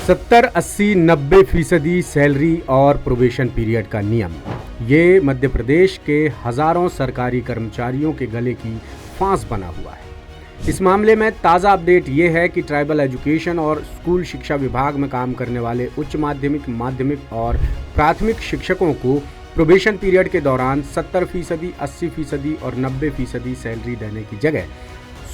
70, 80, 90% salary और probation period का नियम, ये मध्य प्रदेश के हजारों सरकारी कर्मचारियों के गले की फांस बना हुआ है। इस मामले में ताज़ा अपडेट ये है कि ट्राइबल एजुकेशन और स्कूल शिक्षा विभाग में काम करने वाले उच्च माध्यमिक, माध्यमिक और प्राथमिक शिक्षकों को प्रोबेशन पीरियड के दौरान 70%, 80% और 90% सैलरी देने की जगह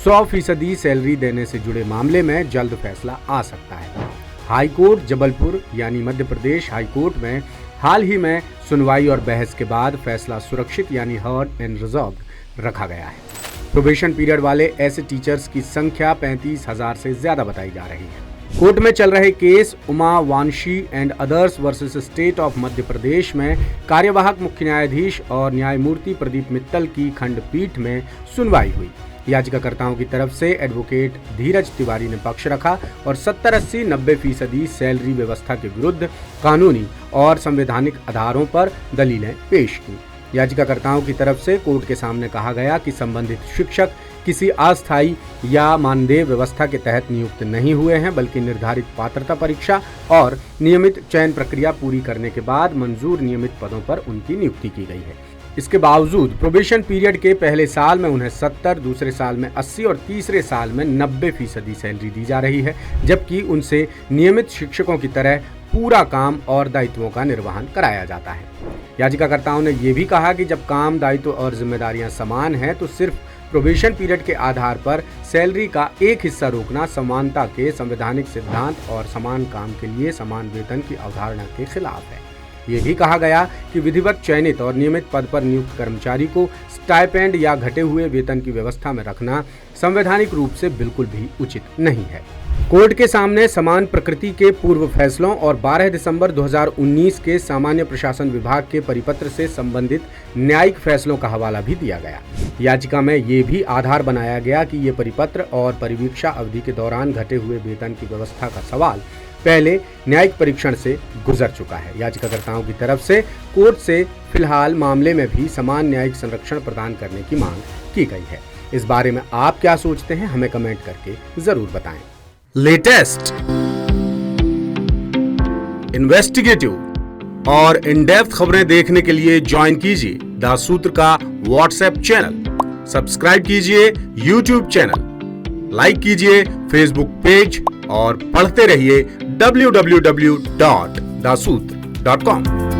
100% सैलरी देने से जुड़े मामले में जल्द फैसला आ सकता है। हाई कोर्ट जबलपुर यानी मध्य प्रदेश हाई कोर्ट में हाल ही में सुनवाई और बहस के बाद फैसला सुरक्षित यानी हर्ड एंड रिजर्व्ड रखा गया है। प्रोबेशन पीरियड वाले ऐसे टीचर्स की संख्या 35,000 से ज्यादा बताई जा रही है। कोर्ट में चल रहे case Uma Vanshi and others versus state of Madhya Pradesh में कार्यवाहक मुख्य न्यायाधीश और न्यायमूर्ति प्रदीप मित्तल की खंडपीठ में सुनवाई हुई। याचिकाकर्ताओं की तरफ से एडवोकेट धीरज तिवारी ने पक्ष रखा और 70, 80, 90% सैलरी व्यवस्था के विरुद्ध कानूनी और संवैधानिक आधारों पर दलीलें पेश की। याचिकाकर्ताओं की तरफ से कोर्ट के सामने कहा गया कि संबंधित शिक्षक किसी अस्थायी या मानदेय व्यवस्था के तहत नियुक्त नहीं हुए हैं, बल्कि निर्धारित पात्रता परीक्षा और नियमित चयन प्रक्रिया पूरी करने के बाद मंजूर नियमित पदों पर उनकी नियुक्ति की गई है। इसके बावजूद प्रोबेशन पीरियड के पहले साल में उन्हें 70, दूसरे साल में 80 और तीसरे साल में 90% सैलरी दी जा रही है, जबकि उनसे नियमित शिक्षकों की तरह पूरा काम और दायित्वों का निर्वहन कराया जाता है। याचिकाकर्ताओं ने यह भी कहा कि जब काम, दायित्व और जिम्मेदारियां समान हैं तो सिर्फ प्रोबेशन पीरियड के आधार पर सैलरी का एक हिस्सा रोकना समानता के संवैधानिक सिद्धांत और समान काम के लिए समान वेतन की अवधारणा के खिलाफ है। ये भी कहा गया कि विधिवत चयनित और नियमित पद पर नियुक्त कर्मचारी को स्टाइपेंड या घटे हुए वेतन की व्यवस्था में रखना संवैधानिक रूप से बिल्कुल भी उचित नहीं है। कोर्ट के सामने समान प्रकृति के पूर्व फैसलों और 12 दिसंबर 2019 के सामान्य प्रशासन विभाग के परिपत्र से संबंधित न्यायिक फैसलों का हवाला भी दिया गया। याचिका में ये भी आधार बनाया गया कि ये परिपत्र और परिवीक्षा अवधि के दौरान घटे हुए वेतन की व्यवस्था का सवाल पहले न्यायिक परीक्षण से गुजर चुका है। याचिकाकर्ताओं की तरफ से कोर्ट से फिलहाल मामले में भी समान न्यायिक संरक्षण प्रदान करने की मांग की गई है। इस बारे में आप क्या सोचते हैं, हमें कमेंट करके जरूर बताएं। लेटेस्ट, इन्वेस्टिगेटिव और इन डेप्थ खबरें देखने के लिए ज्वाइन कीजिए द सूत्र का व्हाट्सएप चैनल, सब्सक्राइब कीजिए यूट्यूब चैनल, लाइक कीजिए फेसबुक पेज और पढ़ते रहिए www.dasootra.com।